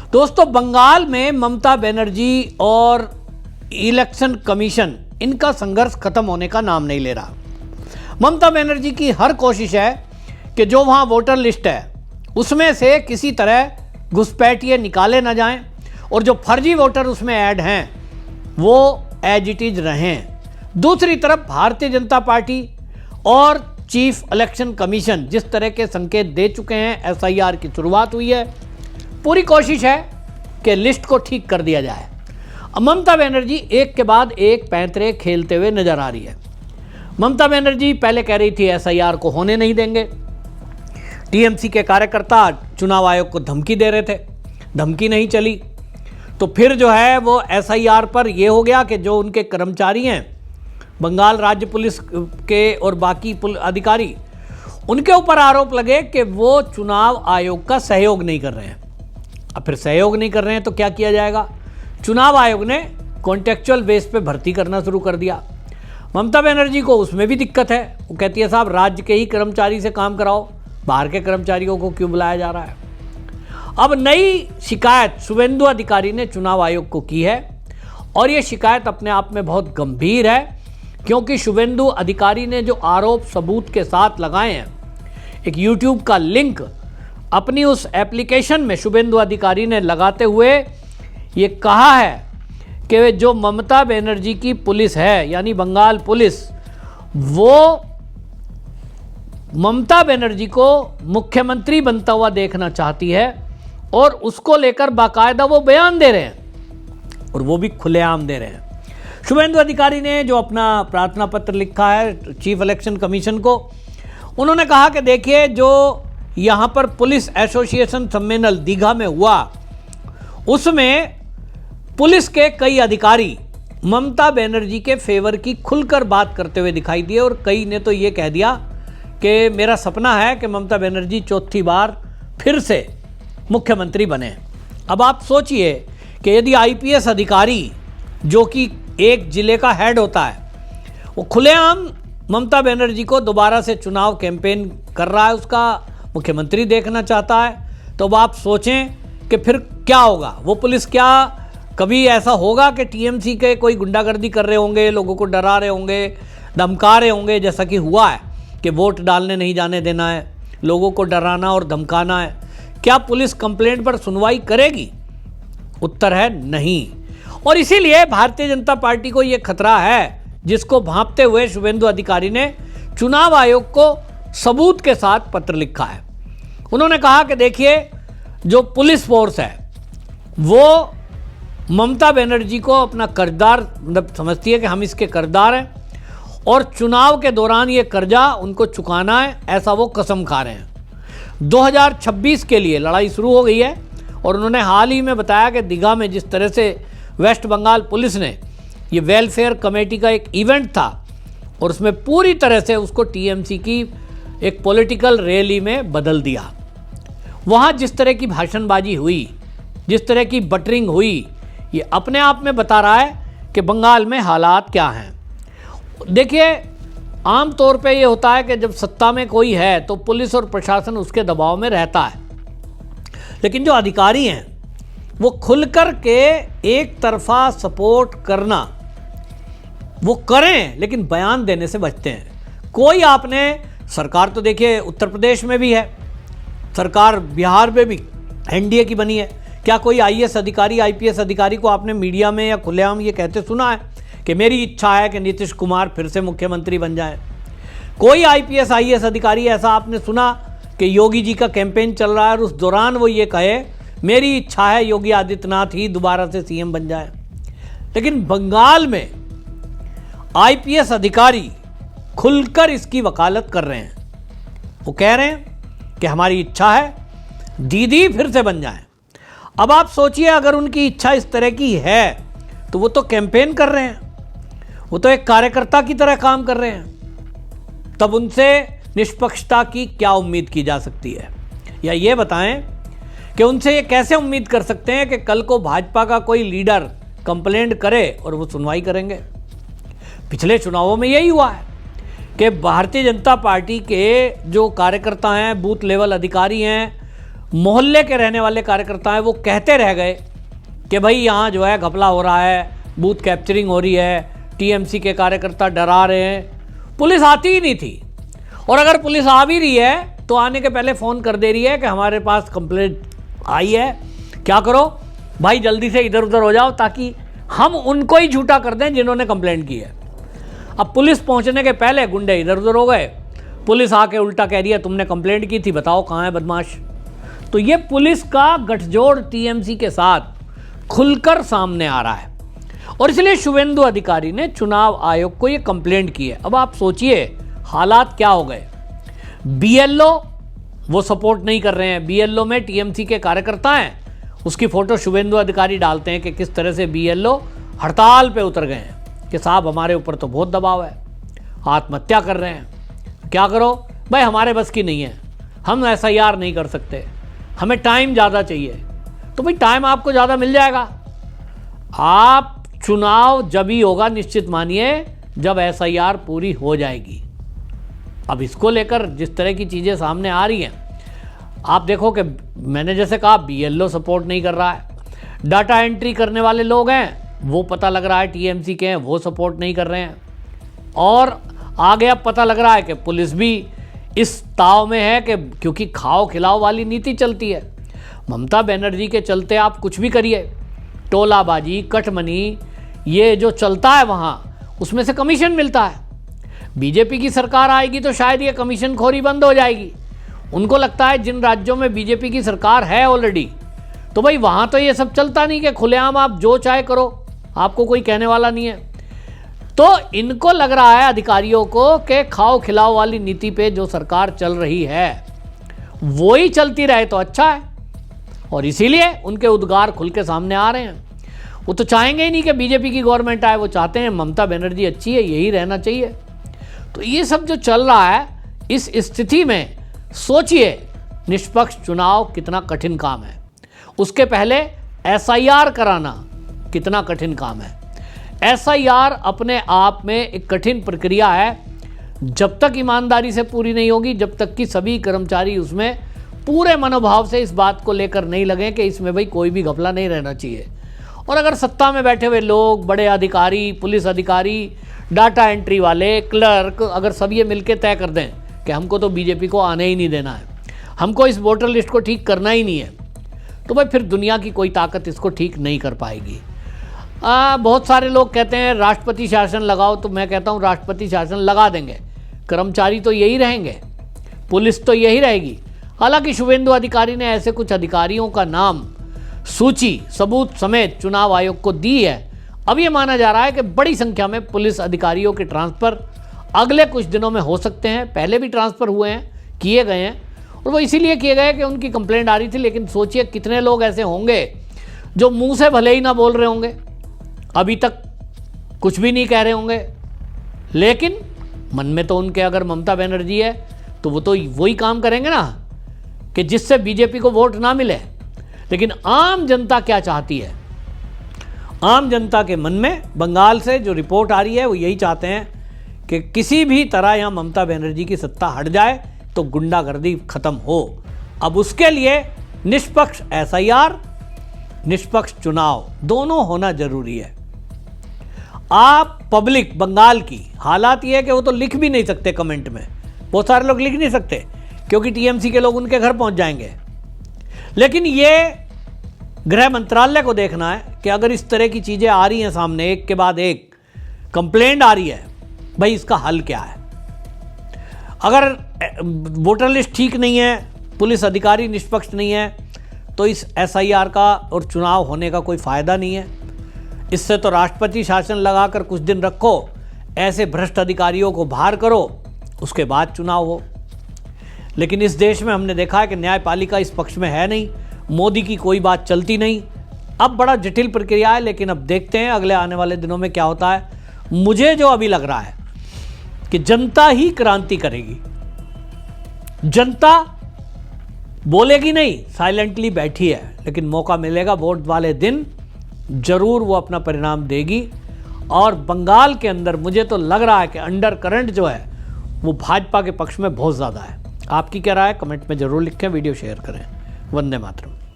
दोस्तों, बंगाल में ममता बनर्जी और इलेक्शन कमीशन, इनका संघर्ष खत्म होने का नाम नहीं ले रहा। ममता बनर्जी की हर कोशिश है कि जो वहाँ वोटर लिस्ट है उसमें से किसी तरह घुसपैठिए निकाले ना जाएं और जो फर्जी वोटर उसमें ऐड हैं वो एज इट इज रहें। दूसरी तरफ भारतीय जनता पार्टी और चीफ इलेक्शन कमीशन जिस तरह के संकेत दे चुके हैं, एसआईआर की शुरुआत हुई है, पूरी कोशिश है कि लिस्ट को ठीक कर दिया जाए। ममता बनर्जी एक के बाद एक पैंतरे खेलते हुए नजर आ रही है। ममता बनर्जी पहले कह रही थी एसआईआर को होने नहीं देंगे। टीएमसी के कार्यकर्ता चुनाव आयोग को धमकी दे रहे थे, धमकी नहीं चली। तो फिर जो है वो एसआईआर पर ये हो गया कि जो उनके कर्मचारी हैं, बंगाल राज्य पुलिस के और बाकी अधिकारी, उनके ऊपर आरोप लगे कि वो चुनाव आयोग का सहयोग नहीं कर रहे हैं। अब फिर सहयोग नहीं कर रहे हैं तो क्या किया जाएगा? चुनाव आयोग ने कॉन्टेक्चुअल बेस पे भर्ती करना शुरू कर दिया। ममता बनर्जी को उसमें भी दिक्कत है। वो कहती है साहब राज्य के ही कर्मचारी से काम कराओ, बाहर के कर्मचारियों को क्यों बुलाया जा रहा है? अब नई शिकायत शुभेंदु अधिकारी ने चुनाव आयोग को की है और ये शिकायत अपने आप में बहुत गंभीर है, क्योंकि शुभेंदु अधिकारी ने जो आरोप सबूत के साथ लगाए हैं, एक यूट्यूब का लिंक अपनी उस एप्लीकेशन में शुभेंदु अधिकारी ने लगाते हुए ये कहा है कि जो ममता बनर्जी की पुलिस है, यानी बंगाल पुलिस, वो ममता बनर्जी को मुख्यमंत्री बनता हुआ देखना चाहती है और उसको लेकर बाकायदा वो बयान दे रहे हैं और वो भी खुलेआम दे रहे हैं। शुभेंदु अधिकारी ने जो अपना प्रार्थना पत्र लिखा है चीफ इलेक्शन कमीशन को, उन्होंने कहा कि देखिए, जो यहाँ पर पुलिस एसोसिएशन सम्मेलन दीघा में हुआ, उसमें पुलिस के कई अधिकारी ममता बनर्जी के फेवर की खुलकर बात करते हुए दिखाई दिए और कई ने तो ये कह दिया कि मेरा सपना है कि ममता बनर्जी चौथी बार फिर से मुख्यमंत्री बने। अब आप सोचिए कि यदि आईपीएस अधिकारी जो कि एक जिले का हेड होता है, वो खुलेआम ममता बनर्जी को दोबारा से चुनाव कैंपेन कर रहा है, उसका मुख्यमंत्री देखना चाहता है, तो अब आप सोचें कि फिर क्या होगा। वो पुलिस, क्या कभी ऐसा होगा कि टीएमसी के कोई गुंडागर्दी कर रहे होंगे, लोगों को डरा रहे होंगे, धमका रहे होंगे, जैसा कि हुआ है कि वोट डालने नहीं जाने देना है, लोगों को डराना और धमकाना है? क्या पुलिस कंप्लेंट पर सुनवाई करेगी? उत्तर है नहीं। और इसीलिए भारतीय जनता पार्टी को यह खतरा है, जिसको भांपते हुए शुभेंदु अधिकारी ने चुनाव आयोग को सबूत के साथ पत्र लिखा है। उन्होंने कहा कि देखिए, जो पुलिस फोर्स है वो ममता बनर्जी को अपना कर्जदार मतलब समझती है कि हम इसके कर्जदार हैं और चुनाव के दौरान ये कर्जा उनको चुकाना है, ऐसा वो कसम खा रहे हैं। 2026 के लिए लड़ाई शुरू हो गई है और उन्होंने हाल ही में बताया कि दीघा में जिस तरह से वेस्ट बंगाल पुलिस ने ये वेलफेयर कमेटी का एक इवेंट था और उसमें पूरी तरह से उसको टीएमसी की एक पॉलिटिकल रैली में बदल दिया। वहाँ जिस तरह की भाषणबाजी हुई, जिस तरह की बटरिंग हुई, ये अपने आप में बता रहा है कि बंगाल में हालात क्या हैं। देखिए, आम तौर पे ये होता है कि जब सत्ता में कोई है तो पुलिस और प्रशासन उसके दबाव में रहता है, लेकिन जो अधिकारी हैं वो खुलकर के एक तरफा सपोर्ट करना वो करें, लेकिन बयान देने से बचते हैं। कोई आपने सरकार तो देखिए उत्तर प्रदेश में भी है, सरकार बिहार में भी एनडीए की बनी है। क्या कोई आईएएस अधिकारी, आईपीएस अधिकारी को आपने मीडिया में या खुलेआम ये कहते सुना है कि मेरी इच्छा है कि नीतीश कुमार फिर से मुख्यमंत्री बन जाए? कोई आईपीएस आईएएस अधिकारी ऐसा आपने सुना कि योगी जी का कैंपेन चल रहा है और उस दौरान वो ये कहे मेरी इच्छा है योगी आदित्यनाथ ही दोबारा से सीएम बन जाए? लेकिन बंगाल में आईपीएस अधिकारी खुलकर इसकी वकालत कर रहे हैं। वो कह रहे हैं कि हमारी इच्छा है दीदी फिर से बन जाए। अब आप सोचिए, अगर उनकी इच्छा इस तरह की है तो वो तो कैंपेन कर रहे हैं, वो तो एक कार्यकर्ता की तरह काम कर रहे हैं। तब उनसे निष्पक्षता की क्या उम्मीद की जा सकती है? या ये बताएं कि उनसे ये कैसे उम्मीद कर सकते हैं कि कल को भाजपा का कोई लीडर कंप्लेंट करे और वो सुनवाई करेंगे? पिछले चुनावों में यही हुआ है कि भारतीय जनता पार्टी के जो कार्यकर्ता हैं, बूथ लेवल अधिकारी हैं, मोहल्ले के रहने वाले कार्यकर्ता हैं वो कहते रह गए कि भाई यहाँ जो है घपला हो रहा है, बूथ कैप्चरिंग हो रही है, टीएमसी के कार्यकर्ता डरा रहे हैं। पुलिस आती ही नहीं थी, और अगर पुलिस आ भी रही है तो आने के पहले फ़ोन कर दे रही है कि हमारे पास कंप्लेंट आई है, क्या करो भाई जल्दी से इधर उधर हो जाओ, ताकि हम उनको ही झूठा कर दें जिन्होंने कंप्लेंट की है। अब पुलिस पहुंचने के पहले गुंडे इधर उधर हो गए, पुलिस आके उल्टा कह रही है तुमने कंप्लेंट की थी, बताओ कहाँ है बदमाश। तो ये पुलिस का गठजोड़ टीएमसी के साथ खुलकर सामने आ रहा है, और इसलिए शुभेंदु अधिकारी ने चुनाव आयोग को ये कंप्लेंट की है। अब आप सोचिए हालात क्या हो गए। बीएलओ वो सपोर्ट नहीं कर रहे हैं, बीएलओ में टीएमसी के कार्यकर्ता हैं, उसकी फोटो शुभेंदु अधिकारी डालते हैं कि किस तरह से बीएलओ हड़ताल पे उतर गए हैं कि साहब हमारे ऊपर तो बहुत दबाव है, आत्महत्या कर रहे हैं, क्या करो भाई, हमारे बस की नहीं है, हम एसआईआर नहीं कर सकते, हमें टाइम ज़्यादा चाहिए। तो भाई टाइम आपको ज़्यादा मिल जाएगा, आप चुनाव जब ही होगा निश्चित मानिए जब एसआईआर पूरी हो जाएगी। अब इसको लेकर जिस तरह की चीज़ें सामने आ रही हैं, आप देखो कि मैंने जैसे कहा बीएलओ सपोर्ट नहीं कर रहा है, डाटा एंट्री करने वाले लोग हैं वो पता लग रहा है टीएमसी के हैं, वो सपोर्ट नहीं कर रहे हैं, और आगे अब पता लग रहा है कि पुलिस भी इस ताव में है कि क्योंकि खाओ खिलाओ वाली नीति चलती है। ममता बनर्जी के चलते आप कुछ भी करिए, टोलाबाजी कटमनी ये जो चलता है वहाँ, उसमें से कमीशन मिलता है। बीजेपी की सरकार आएगी तो शायद ये कमीशन खोरी बंद हो जाएगी। उनको लगता है जिन राज्यों में बीजेपी की सरकार है ऑलरेडी, तो भाई वहाँ तो ये सब चलता नहीं कि खुलेआम आप जो चाहे करो, आपको कोई कहने वाला नहीं है। तो इनको लग रहा है अधिकारियों को कि खाओ खिलाओ वाली नीति पे जो सरकार चल रही है वो ही चलती रहे तो अच्छा है, और इसीलिए उनके उद्गार खुल के सामने आ रहे हैं। वो तो चाहेंगे ही नहीं कि बीजेपी की गवर्नमेंट आए, वो चाहते हैं ममता बनर्जी अच्छी है, यही रहना चाहिए। तो ये सब जो चल रहा है, इस स्थिति में सोचिए निष्पक्ष चुनाव कितना कठिन काम है, उसके पहले एसआईआर कराना कितना कठिन काम है। एसआईआर अपने आप में एक कठिन प्रक्रिया है, जब तक ईमानदारी से पूरी नहीं होगी, जब तक कि सभी कर्मचारी उसमें पूरे मनोभाव से इस बात को लेकर नहीं लगे कि इसमें भाई कोई भी घपला नहीं रहना चाहिए। और अगर सत्ता में बैठे हुए लोग, बड़े अधिकारी, पुलिस अधिकारी, डाटा एंट्री वाले, क्लर्क, अगर सब ये मिलकर तय कर दें कि हमको तो बीजेपी को आने ही नहीं देना है, हमको इस वोटर लिस्ट को ठीक करना ही नहीं है, तो भाई फिर दुनिया की कोई ताकत इसको ठीक नहीं कर पाएगी। बहुत सारे लोग कहते हैं राष्ट्रपति शासन लगाओ, तो मैं कहता हूँ राष्ट्रपति शासन लगा देंगे, कर्मचारी तो यही रहेंगे, पुलिस तो यही रहेगी। हालांकि शुभेंदु अधिकारी ने ऐसे कुछ अधिकारियों का नाम सूची सबूत समेत चुनाव आयोग को दी है। अब ये माना जा रहा है कि बड़ी संख्या में पुलिस अधिकारियों के ट्रांसफ़र अगले कुछ दिनों में हो सकते हैं, पहले भी ट्रांसफ़र हुए हैं, किए गए हैं, और वो इसीलिए किए गए कि उनकी कंप्लेंट आ रही थी। लेकिन सोचिए कितने लोग ऐसे होंगे जो मुंह से भले ही ना बोल रहे होंगे, अभी तक कुछ भी नहीं कह रहे होंगे, लेकिन मन में तो उनके अगर ममता बनर्जी है तो वो तो वही काम करेंगे ना कि जिससे बीजेपी को वोट ना मिले। लेकिन आम जनता क्या चाहती है? आम जनता के मन में बंगाल से जो रिपोर्ट आ रही है वो यही चाहते हैं कि किसी भी तरह यहाँ ममता बनर्जी की सत्ता हट जाए तो गुंडागर्दी खत्म हो। अब उसके लिए निष्पक्ष एसआईआर, निष्पक्ष चुनाव दोनों होना जरूरी है। आप पब्लिक बंगाल की हालात ये है कि वो तो लिख भी नहीं सकते कमेंट में, बहुत सारे लोग लिख नहीं सकते क्योंकि टीएमसी के लोग उनके घर पहुंच जाएंगे। लेकिन ये गृह मंत्रालय को देखना है कि अगर इस तरह की चीज़ें आ रही हैं सामने, एक के बाद एक कंप्लेंट आ रही है, भाई इसका हल क्या है। अगर वोटर लिस्ट ठीक नहीं है, पुलिस अधिकारी निष्पक्ष नहीं है, तो इस एसआईआर का और चुनाव होने का कोई फ़ायदा नहीं है। इससे तो राष्ट्रपति शासन लगाकर कुछ दिन रखो, ऐसे भ्रष्ट अधिकारियों को बाहर करो, उसके बाद चुनाव हो। लेकिन इस देश में हमने देखा है कि न्यायपालिका इस पक्ष में है नहीं, मोदी की कोई बात चलती नहीं। अब बड़ा जटिल प्रक्रिया है, लेकिन अब देखते हैं अगले आने वाले दिनों में क्या होता है। मुझे जो अभी लग रहा है कि जनता ही क्रांति करेगी, जनता बोलेगी नहीं, साइलेंटली बैठी है, लेकिन मौका मिलेगा वोट वाले दिन जरूर वो अपना परिणाम देगी। और बंगाल के अंदर मुझे तो लग रहा है कि अंडर करंट जो है वो भाजपा के पक्ष में बहुत ज़्यादा है। आपकी क्या राय है? कमेंट में ज़रूर लिखें, वीडियो शेयर करें। वंदे मातरम।